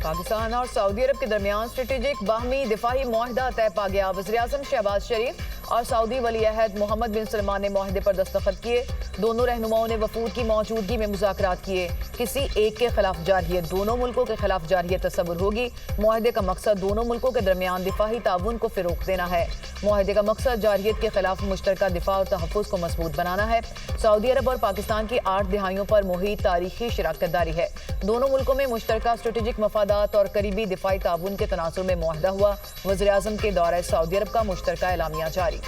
पाकिस्तान और सऊदी अरब के दरमियान स्ट्रेटेजिक बाहमी दिफाही मुआहदा तय पा गया। वज़ीर-ए-आज़म शहबाज शरीफ और सऊदी वली अहद मोहम्मद बिन सलमान ने मुआहदे पर दस्तखत किए। दोनों रहनुमाओं ने वफूद की मौजूदगी में मुज़ाकरात किए। किसी एक के खिलाफ जारहियत दोनों मुल्कों के खिलाफ जारहियत तस्वुर होगी। मुआहदे का मकसद दोनों मुल्कों के दरमियान दिफाही ताउन को फ़रोग़ देना है। मुआहदे का मकसद जारहियत के खिलाफ मुश्तरका दिफा और तहफ़्फ़ुज़ को मजबूत बनाना है। सऊदी अरब और पाकिस्तान की 8 दिहाइयों पर मुहित तारीखी शराकत दारी है। दोनों मुल्कों में मुश्तरका स्ट्रेटेजिक मफादात और करीबी दिफाई ताउन के तनासुर में मुआहदा हुआ। वज़ीर-ए-आज़म के दौरे सऊदी अरब का मुश्तरका एलामिया जारी।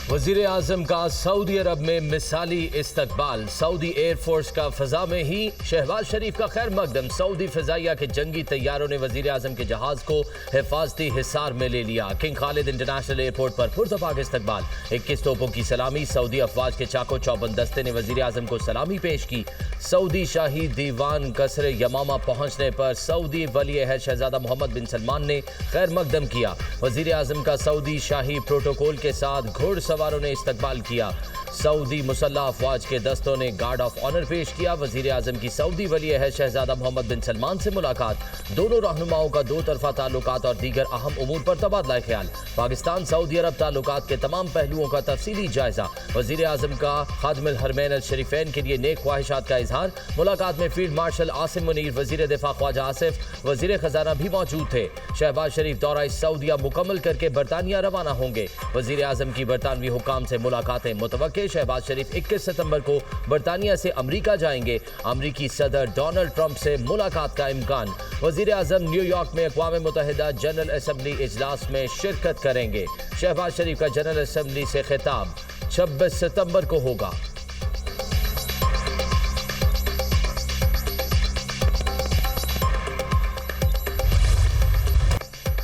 वज़ीर आज़म का सऊदी अरब में मिसाली इस्तकबाल। सऊदी एयरफोर्स का फ़ज़ा में ही शहबाज शरीफ का खैर मकदम। सऊदी फ़ज़ाइया के जंगी तैयारों ने वज़ीर आज़म के जहाज़ को हिफाजती हिसार में ले लिया। किंग खालिद इंटरनेशनल एयरपोर्ट पर पुरतपाक इस्तकबाल। 21 तोपों की सलामी। सऊदी अफवाज के चाको चौबंद दस्ते ने वज़ीर आज़म को सलामी पेश की। सऊदी शाही दीवान कसर यमामा पहुँचने पर सऊदी वली अहद शहजादा मोहम्मद बिन सलमान ने खैर मकदम किया। वज़ीर आज़म का सऊदी शाही प्रोटोकॉल के साथ घुड़सवारों ने इस्तकबाल किया। सऊदी मुसल्लह अफवाज के दस्तों ने गार्ड ऑफ ऑनर पेश किया। वज़ीर आज़म की सऊदी वली अहद शहजादा मोहम्मद बिन सलमान से मुलाकात। दोनों रहनुमाओं का दो तरफा ताल्लुकात और दीगर अहम उमूर पर तबादला ख्याल। पाकिस्तान सऊदी अरब ताल्लुकात के तमाम पहलुओं का तफसीली जायजा। वज़ीर आज़म का खादिमुल हरमैन अल शरीफैन के लिए नेक ख्वाहिशात का इजहार। मुलाकात में फील्ड मार्शल आसिम मुनीर, वज़ीर दिफा ख्वाजा आसिफ, वज़ीर खजाना भी मौजूद थे। शहबाज शरीफ दौरा सऊदिया मुकम्मल करके बरतानिया रवाना होंगे। वज़ीर आज़म की बरतानवी हुकाम से मुलाकातें मुतवक्के। शहबाज शरीफ 21 सितंबर को बरतानिया से अमरीका जाएंगे। अमरीकी सदर डोनाल्ड ट्रंप से मुलाकात का इम्कान। वज़ीर आज़म न्यूयॉर्क में अक़वाम मुत्तहिदा जनरल असम्बली इजलास में शिरकत करेंगे। शहबाज शरीफ का जनरल असम्बली से खिताब 26 सितंबर को होगा।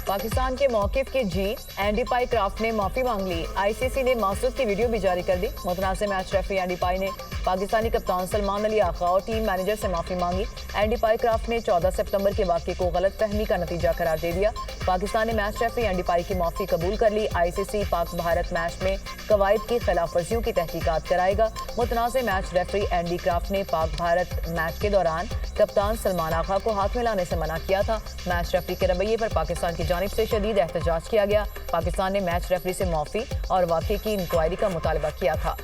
पाकिस्तान के मौक़िफ़ के जी एंडी पाई क्राफ्ट ने माफ़ी मांग ली। आईसीसी ने मासूद की वीडियो भी जारी कर दी। मुतनाज़ मैच रेफरी एंडी पाई ने पाकिस्तानी कप्तान सलमान अली आगा और टीम मैनेजर से माफ़ी मांगी। एंडी पाई क्राफ्ट ने 14 सितंबर के वाक़े को गलत फहमी का नतीजा करार दे दिया। पाकिस्तान ने मैच रेफरी एंडी पाई की माफ़ी कबूल कर ली। आईसीसी पाक भारत मैच में कवायद की खिलाफ वर्जियों की तहकीकात कराएगा। मुतनाज़ मैच रेफरी एंडी क्राफ्ट ने पाक भारत मैच के दौरान कप्तान सलमान आगा को हाथ मिलाने से मना किया था। मैच रेफरी के रवैये पर पाकिस्तान की जानिब से शदीद एहतजाज किया गया। पाकिस्तान ने मैच रेफरी से माफ़ी और वाक़े की इंक्वायरी का मुतालबा किया था।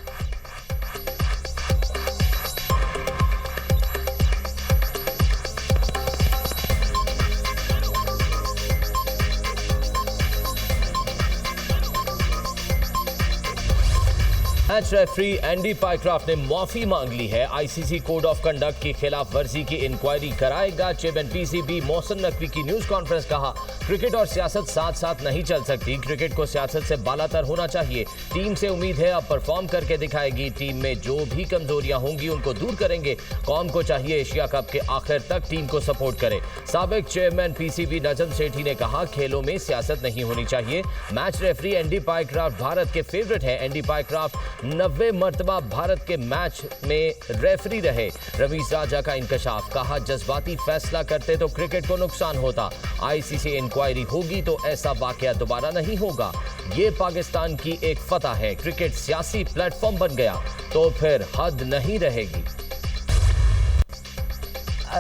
मैच रेफरी एंडी पाईक्राफ्ट ने माफी मांग ली है। आईसीसी कोड ऑफ कंडक्ट की खिलाफ वर्जी की इंक्वायरी कराएगा। चेयरमैन पीसीबी मोहसिन नकवी की न्यूज कॉन्फ्रेंस। कहा, क्रिकेट और सियासत साथ साथ नहीं चल सकती। क्रिकेट को सियासत से बालातर होना चाहिए। टीम से उम्मीद है अब परफॉर्म करके दिखाएगी। टीम में जो भी कमजोरियां होंगी उनको दूर करेंगे। कौम को चाहिए एशिया कप के आखिर तक टीम को सपोर्ट करे। साबिक चेयरमैन पीसीबी नजम सेठी ने कहा, खेलों में सियासत नहीं होनी चाहिए। मैच रेफरी एंडी पाईक्राफ्ट भारत के फेवरेट है। एंडी पाईक्राफ्ट 90 मरतबा भारत के मैच में रेफरी रहे। रवीश राजा का इंकशाफ। कहा, जज्बाती फैसला करते तो क्रिकेट को नुकसान होता। आईसीसी इंक्वायरी होगी तो ऐसा वाकया दोबारा नहीं होगा। ये पाकिस्तान की एक फतह है। क्रिकेट सियासी प्लेटफॉर्म बन गया तो फिर हद नहीं रहेगी।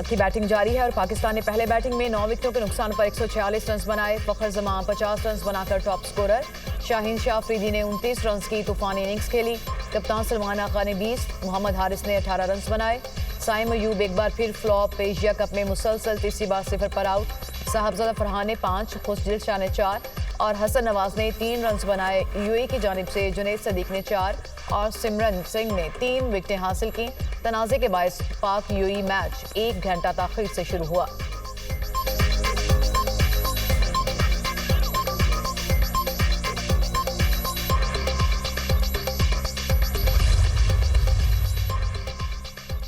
की बैटिंग जारी है और पाकिस्तान ने पहले बैटिंग में 9 विकेटों के नुकसान पर 146 रन बनाए। फखर जमान 50 रन बनाकर टॉप स्कोरर। शाहीन शाह अफरीदी ने 29 रन की तूफानी इनिंग्स खेली। कप्तान सलमान आगा ने 20, मोहम्मद हारिस ने 18 रन बनाए। साइम अयूब एक बार फिर फ्लॉप। एशिया कप में मुसलसल तीसरी बार 0 पर आउट। साहबजादा फरहान ने 5, खुशदिल शाह ने 4 और हसन नवाज ने 3 रन बनाए। यूएई की जानिब से जुनैद सदीक ने 4 और सिमरन सिंह ने 3 विकेटें हासिल की। तनाज़े के बायस पाक यूएई मैच 1 घंटा ताख़ीर से शुरू हुआ।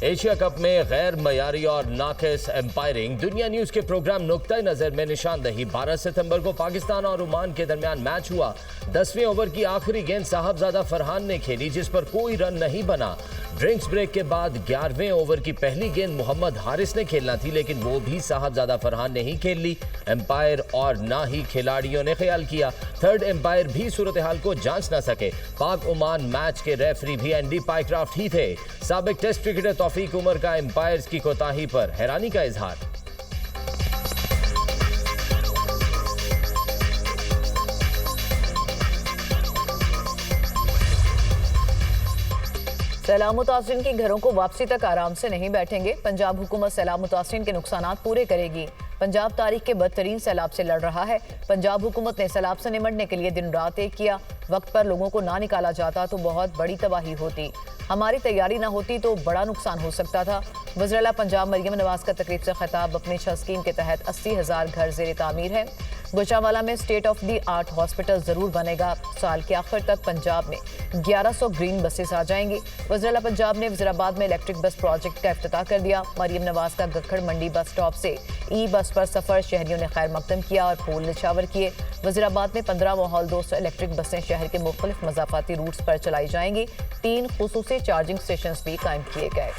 एशिया कप में गैर मयारी और नाकिस एम्पायरिंग। दुनिया न्यूज के प्रोग्राम नुक्ता नजर में निशानदही। 12 सितंबर को पाकिस्तान और ओमान के दरमियान मैच हुआ। 10वें ओवर की आखिरी गेंद साहबजादा फरहान ने खेली, जिस पर कोई रन नहीं बना। ड्रिंक्स ब्रेक के बाद 11वें ओवर की पहली गेंद मोहम्मद हारिस ने खेलना थी, लेकिन वो भी साहबजादा फरहान ने ही खेल ली। एम्पायर और ना ही खिलाड़ियों ने ख्याल किया। थर्ड एम्पायर भी सूरत हाल को जांच ना सके। पाक ओमान मैच के रेफरी भी एंडी पाइक्राफ्ट ही थे। साबिक टेस्ट क्रिकेटर तौफीक उमर का एम्पायर्स की कोताही पर हैरानी का इजहार। सैलाब मुतासरीन के घरों को वापसी तक आराम से नहीं बैठेंगे। पंजाब हुकूमत सैलाब मुतासरीन के नुकसानात पूरे करेगी। पंजाब तारीख के बदतरीन सैलाब से लड़ रहा है। पंजाब हुकूमत ने सैलाब से निमटने के लिए दिन रात एक किया। वक्त पर लोगों को ना निकाला जाता तो बहुत बड़ी तबाही होती। हमारी तैयारी ना होती तो बड़ा नुकसान हो सकता था। वज़ीर-ए-आला पंजाब मरियम नवाज का तकरीब से खिताब। अपनी 6 स्कीम के तहत 80,000 घर ज़ेर तामीर है। गुजरांवाला में state of the art hospital जरूर बनेगा। साल के आखिर तक पंजाब में 1100 ग्रीन बसेस आ जाएंगी। वज़ीर-ए-आला पंजाब ने वज़ीराबाद में इलेक्ट्रिक बस प्रोजेक्ट का इफ्तिताह कर दिया। मरियम नवाज का गखड़ मंडी बस स्टॉप से ई बस पर सफर। शहरियों ने खैर मकदम किया और फूल निछावर किए। वज़ीराबाद में 15 माहौल 200 इलेक्ट्रिक बसें शहर के मुख्तलिफ मज़ाफ़ाती रूट्स पर चलाई जाएंगी। 3 खुसूसी चार्जिंग स्टेशन भी कायम किए गए।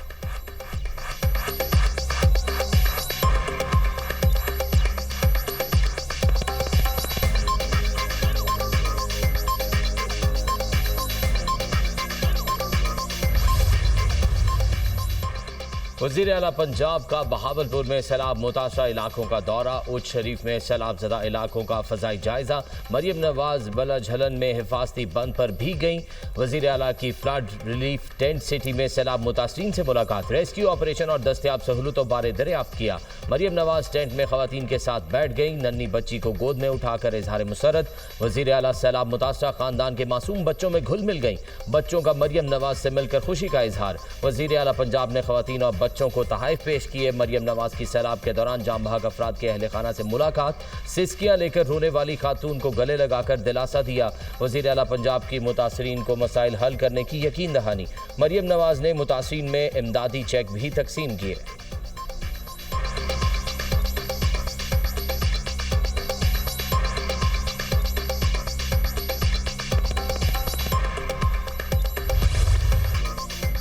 वज़ीर आला पंजाब का बहावलपुर में सैलाब मुतासरा इलाकों का दौरा। उच्च शरीफ में सैलाब ज़दा इलाकों का फ़ज़ाई जायजा। मरियम नवाज बला झलन में हिफाजती बंद पर भी गईं। वज़ीर आला की फ्लड रिलीफ टेंट सिटी में सैलाब मुतासरीन से मुलाकात। रेस्क्यू ऑपरेशन और दस्तयाब सहूलतों बारे दरियाफ्त किया। मरियम नवाज टेंट में ख़वातीन के साथ बैठ गईं। नन्ही बच्ची को गोद में उठाकर इजहार मुसरत। वज़ीर आला सैलाब मुतासरा ख़ानदान के मासूम बच्चों में घुल मिल गईं। बच्चों का मरियम नवाज से मिलकर खुशी का इजहार। वज़ीर आला पंजाब ने ख़वातीन और बच्चों को तहाइफ पेश किए। मरियम नवाज की सैलाब के दौरान जाम बहक अफराद के अहले खाना से मुलाकात। सिसकियां लेकर रोने वाली खातून को गले लगाकर दिलासा दिया। वज़ीर आला पंजाब की मुतासरीन को मसाइल हल करने की यकीन दहानी। मरियम नवाज ने मुतासरीन में इमदादी चेक भी तकसीम किए।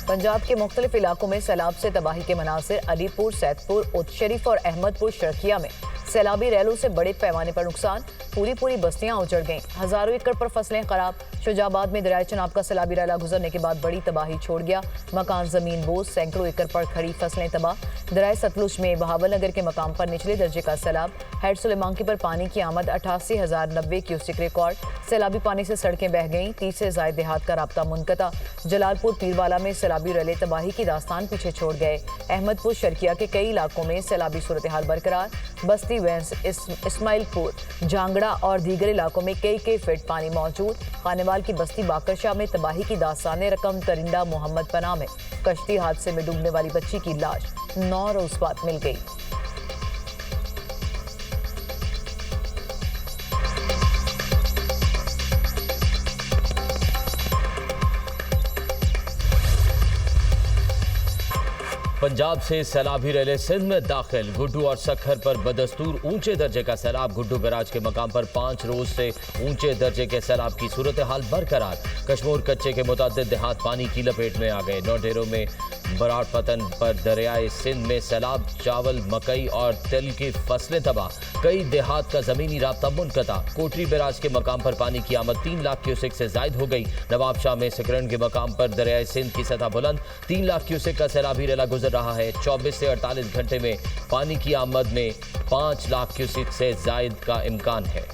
पंजाब के मुख्तलिफ इलाकों में सैलाब से तबाही के मनासिर। अलीपुर, सैदपुर, उच्च शरीफ और अहमदपुर शर्किया में सैलाबी रैलों से बड़े पैमाने पर नुकसान। पूरी बस्तियां उजड़ गईं। हजारों एकड़ पर फसलें खराब। शुजाबाद में दरियाए चनाब का सैलाबी रैला गुजरने के बाद बड़ी तबाही छोड़ गया। मकान जमीन बोझ। सैकड़ों एकड़ पर खड़ी फसलें तबाह। दरियाए सतलुज में बहावल नगर के मकाम पर निचले दर्जे का सैलाब। हेड सुलेमांकी पर पानी की आमद 88,090 क्यूसिक रिकॉर्ड। सैलाबी पानी से सड़कें बह गईं। 30 से ज्यादा देहात का राब्ता मुनक़ता। जलालपुर पीरवाला में सैलाबी रैले तबाही की दास्तान पीछे छोड़ गए। अहमदपुर शर्किया के कई इलाकों में सैलाबी सूरत हाल बरकरार। बस्ती वेंस, इस्माइलपुर, झांगड़ा और दीगर इलाकों में कई फीट पानी मौजूद। खानेवाल की बस्ती बाकरशाह में तबाही की दास्तान रकम। तरिंदा मोहम्मद पनाह में कश्ती हादसे में डूबने वाली बच्ची की लाश 9 रोज बाद मिल गई। पंजाब से सैलाबी रैले सिंध में दाखिल। गुड्डू और सखर पर बदस्तूर ऊंचे दर्जे का सैलाब। गुड्डू बैराज के मकाम पर 5 रोज से ऊंचे दर्जे के सैलाब की सूरत हाल बरकरार। कश्मोर कच्चे के मुतादिद देहात पानी की लपेट में आ गए। नौडेरों में बराड़ पतन पर दरियाए सिंध में सैलाब। चावल, मकई और तिल की फसलें तबाह। कई देहात का जमीनी राब्ता मुनक़ता। कोटरी बैराज के मकाम पर पानी की आमद 3 लाख क्यूसेक से जायद हो गई। नवाबशाह में सिकरन के मकाम पर दरियाए सिंध की सतह बुलंद। 3 लाख क्यूसेक का सैलाबी रैला गुजर रहा है। 24 से 48 घंटे में पानी की आमद में 5 लाख क्यूसेक से जायद का इम्कान है।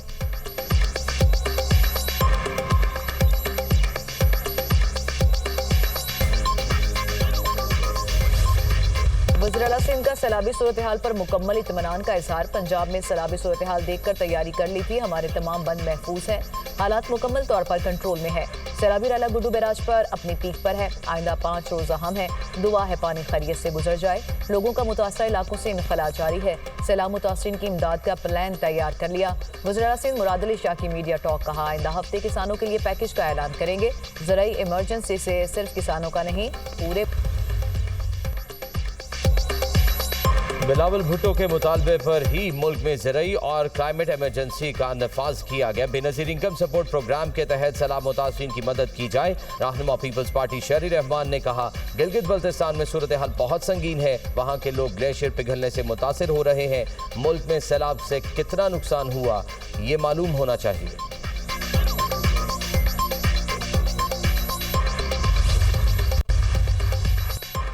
वज़ीर-ए-आला सिंध का सैलाबी सूरत हाल पर मुकम्मल इत्मीनान का इजहार। पंजाब में सैलाबी सूरत हाल देखकर तैयारी कर ली थी। हमारे तमाम बंद महफूज हैं। हालात मुकम्मल तौर पर कंट्रोल में है। सैलाबी रैला गुड्डू बैराज पर अपनी पीक पर है। आइंदा 5 रोज अहम है। दुआ है पानी खैरियत से गुजर जाए। लोगों का मुतासरा इलाकों से इनखला जारी है। सैलाब मुतासरीन की इमदाद का प्लान तैयार कर लिया। वज़ीर-ए-आला सिंध मुराद अली शाह की मीडिया टॉक। कहा, आइंदा हफ्ते किसानों के लिए पैकेज का ऐलान करेंगे। ज़राई इमरजेंसी से सिर्फ किसानों का नहीं, पूरे बिलावल भुट्टो के मुतालबे पर ही मुल्क में ज़रई और क्लाइमेट इमरजेंसी का नफाज किया गया। बेनज़ीर इनकम सपोर्ट प्रोग्राम के तहत सैलाब मुतासरीन की मदद की जाए। रहनुमा पीपल्स पार्टी शहरी रहमान ने कहा, गिलगित बल्तिस्तान में सूरत हाल बहुत संगीन है, वहाँ के लोग ग्लेशियर पिघलने से मुतासिर हो रहे हैं। मुल्क में सैलाब से कितना नुकसान हुआ ये मालूम होना चाहिए।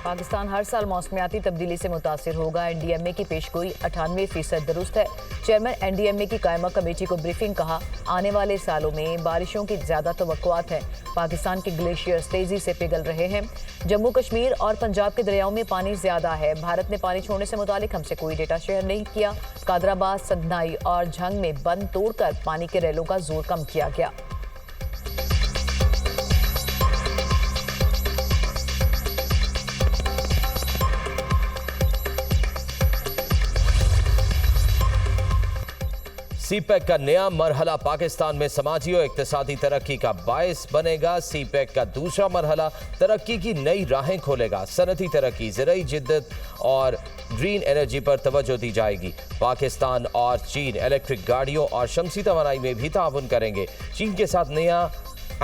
पाकिस्तान हर साल मौसमियाती तब्दीली से मुतासिर होगा। एनडीएमए की पेशगोई 98% दुरुस्त है। चेयरमैन एनडीएमए की कायमा कमेटी को ब्रीफिंग कहा, आने वाले सालों में बारिशों की ज्यादा तवक्कुआत है। पाकिस्तान के ग्लेशियर्स तेजी से पिघल रहे हैं। जम्मू कश्मीर और पंजाब के दरियाओं में पानी ज्यादा है। भारत ने पानी छोड़ने से मुतालिक हमसे कोई डेटा शेयर नहीं किया। कादराबाद, सदनाई और झंग में बंद तोड़कर पानी के रेलों का जोर कम किया गया। सीपैक का नया मरहला पाकिस्तान में समाजी और इक्तिसादी तरक्की का बायस बनेगा। सीपैक का दूसरा मरहला तरक्की की नई राहें खोलेगा। सनती तरक्की, ज़रई जिद्दत और ग्रीन एनर्जी पर तवज्जो दी जाएगी। पाकिस्तान और चीन इलेक्ट्रिक गाड़ियों और शमसी तवानाई में भी ताउन करेंगे। चीन के साथ नया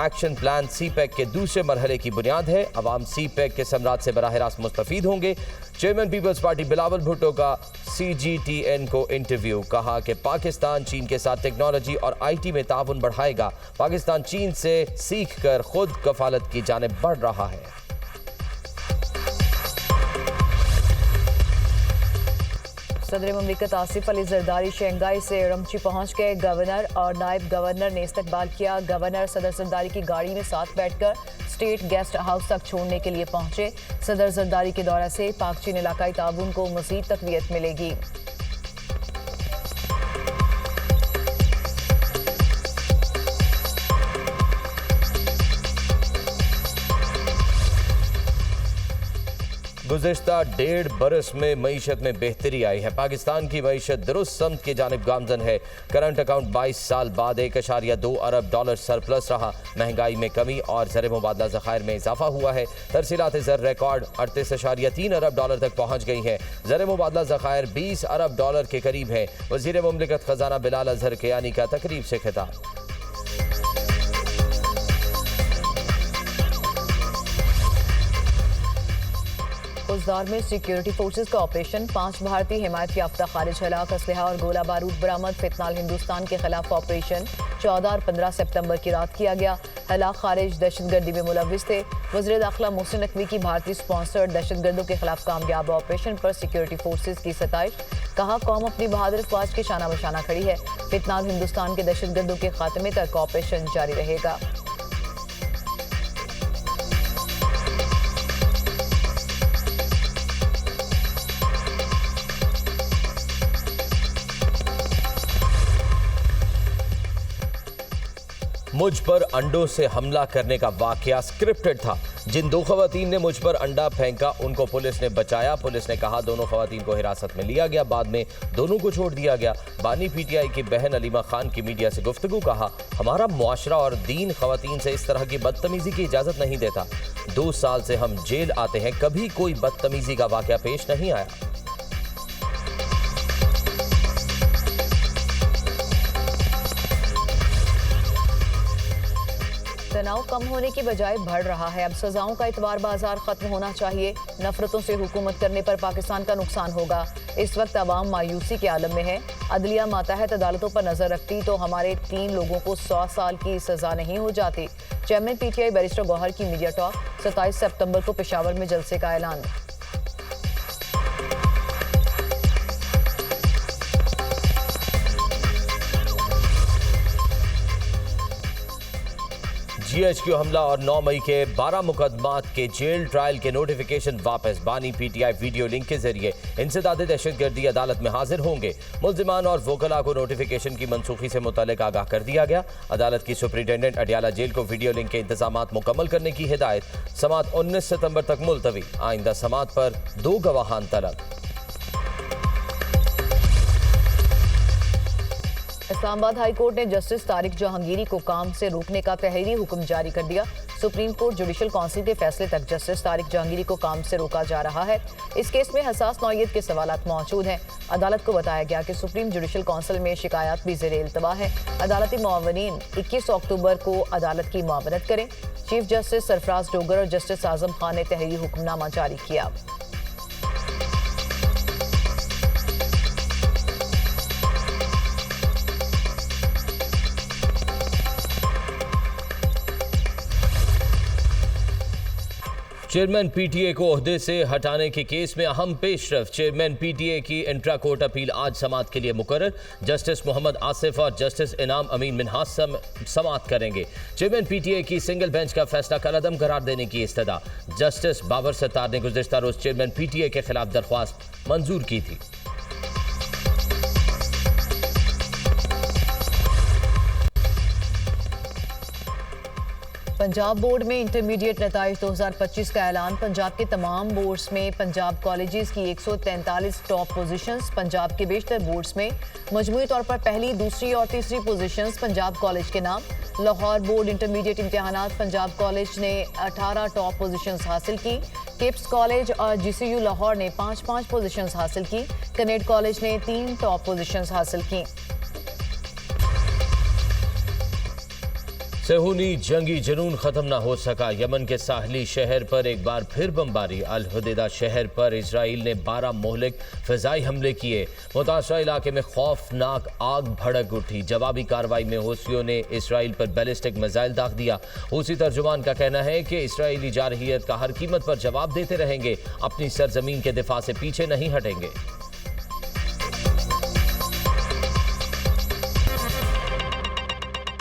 एक्शन प्लान सीपैक के दूसरे मरहले की बुनियाद है। अवाम सीपैक के समरात से बराह रास्त मुस्तफीद होंगे। Chairman Peoples Party Bilawal Bhutto का CGTN को इंटरव्यू, कहा कि पाकिस्तान चीन के साथ टेक्नोलॉजी और IT में ताउन बढ़ाएगा। पाकिस्तान चीन से सीख कर खुद कफालत की जानिब बढ़ रहा है। सदर ममलिकत आसिफ अली जरदारी शंघाई से रमची पहुंच गए। गवर्नर और नायब गवर्नर ने इस्तकबाल किया। गवर्नर सदर जरदारी की गाड़ी में साथ बैठकर स्टेट गेस्ट हाउस तक छोड़ने के लिए पहुंचे। सदर जरदारी के दौरे से पाक चीन इलाकाई ताउन को मज़ीद तक़वियत मिलेगी। गुज़िश्ता 1.5 बरस में मईशत में बेहतरी आई है। पाकिस्तान की मईशत दुरुस्त समत की जानिब गामजन है। करंट अकाउंट 22 साल बाद $1.2 अरब सरप्लस रहा। महंगाई में कमी और ज़र मुबादला ज़खायर में इजाफा हुआ है। तरसीलात ज़र रिकॉर्ड $38.3 अरब तक पहुँच गई हैं। ज़र मुबादला ज़खायर $20 अरब के करीब है। वज़ीर मुमलिकत ख़जाना बिलाल अज़हर कियानी का तकरीब से खिताब। उस में सिक्योरिटी फोर्सेस का ऑपरेशन, 5 भारतीय हिमायत याफ्ता खारिज हलाक, असलहा और गोला बारूद बरामद। फितनाल हिंदुस्तान के खिलाफ ऑपरेशन 14 और 15 सितंबर की रात किया गया। हलाक खारिज दहशतगर्दी में मुलविस थे। वज़ीर दाखिला मोहसिन नकवी की भारतीय स्पॉन्सर्ड दहशतगर्दों के खिलाफ कामयाब ऑपरेशन पर सिक्योरिटी फोर्सेस की सताइश, कहा कौम अपनी बहादुर अफवाज के शाना बशाना खड़ी है। फितनाल हिंदुस्तान के दहशतगर्दों के खात्मे तक ऑपरेशन जारी रहेगा। मुझ पर अंडों से हमला करने का वाकया स्क्रिप्टेड था। जिन 2 खवातीन ने मुझ पर अंडा फेंका उनको पुलिस ने बचाया। पुलिस ने कहा दोनों खवातीन को हिरासत में लिया गया, बाद में दोनों को छोड़ दिया गया। बानी PTI की बहन अलीमा खान की मीडिया से गुफ्तगू, कहा हमारा मुआशरा और दीन खवातीन से इस तरह की बदतमीजी की इजाज़त नहीं देता। 2 साल से हम जेल आते हैं, कभी कोई बदतमीजी का वाकया पेश नहीं आया। तनाव कम होने की बजाय बढ़ रहा है। अब सजाओं का इतबार बाजार खत्म होना चाहिए। नफरतों से हुकूमत करने पर पाकिस्तान का नुकसान होगा। इस वक्त अवाम मायूसी के आलम में है। अदलिया मातहत अदालतों पर नजर रखती तो हमारे 3 लोगों को 100 साल की सजा नहीं हो जाती। चेयरमैन PTI बैरिस्टर गौहर की मीडिया टॉक, 27 सितंबर को पेशावर में जलसे का ऐलान। GHQ हमला और 9 मई के 12 मुकदमात के जेल ट्रायल के नोटिफिकेशन वापस। बानी PTI वीडियो लिंक के जरिए इंसदादे दहशतगर्दी अदालत में हाजिर होंगे। मुल्जिमान और वोकला को नोटिफिकेशन की मनसूखी से मुतल्लिक आगाह कर दिया गया। अदालत की सुप्रिंटेंडेंट अडियाला जेल को वीडियो लिंक के इंतजामात मुकम्मल करने की हिदायत। समात 19 सितंबर तक मुलतवी। आइंदा समात पर 2 गवाहान तलब। इस्लामाबाद हाई कोर्ट ने जस्टिस तारिक जहांगीरी को काम से रोकने का तहरीरी हुक्म जारी कर दिया। सुप्रीम कोर्ट जुडिशल काउंसिल के फैसले तक जस्टिस तारिक जहांगीरी को काम से रोका जा रहा है। इस केस में हसास नौयत के सवालात मौजूद हैं। अदालत को बताया गया कि सुप्रीम जुडिशल काउंसिल में शिकायत भी ज़ेरे इल्तवा है। अदालती मुआवनीन 21 अक्टूबर को अदालत की मुआवनत करें। चीफ जस्टिस सरफराज डोगर और जस्टिस आजम खान ने तहरीरी हुक्मनामा जारी किया। चेयरमैन पीटीए को ओहदे से हटाने के केस में अहम पेशरफ। चेयरमैन पीटीए की इंट्रा कोर्ट अपील आज समाअत के लिए मुकर्रर। जस्टिस मोहम्मद आसिफ और जस्टिस इनाम अमीन मिन्हास समाअत करेंगे। चेयरमैन पीटीए की सिंगल बेंच का फैसला कलअदम करार देने की इस्तदा। जस्टिस बाबर सत्तार ने गुज़िश्ता रोज चेयरमैन पीटीए के खिलाफ दरख्वास्त मंजूर की थी। पंजाब बोर्ड में इंटरमीडिएट नताइज 2025 का ऐलान। पंजाब के तमाम बोर्ड्स में पंजाब कॉलेजेस की 143 टॉप पोजीशंस। पंजाब के बेशतर बोर्ड्स में मजमूई तौर पर पहली, दूसरी और तीसरी पोजीशंस पंजाब कॉलेज के नाम। लाहौर बोर्ड इंटरमीडिएट इम्तिहानात पंजाब कॉलेज ने 18 टॉप पोजीशंस हासिल की। टिप्स कॉलेज और GCU लाहौर ने 5-5 पोजीशंस हासिल की। कनेड कॉलेज ने 3 टॉप पोजीशंस हासिल की। सेहूनी जंगी जुनून खत्म ना हो सका। यमन के साहली शहर पर एक बार फिर बमबारी। अल हुदैदा शहर पर इजराइल ने 12 मोहलिक फ़िज़ाई हमले किए। मुतासरा इलाके में खौफनाक आग भड़क उठी। जवाबी कार्रवाई में हूसियों ने इसराइल पर बैलिस्टिक मिसाइल दाग दिया। हूसी तर्जुमान का कहना है कि इसराइली जारहियत का हर कीमत पर जवाब देते रहेंगे, अपनी सरजमीन के दिफा से पीछे नहीं हटेंगे।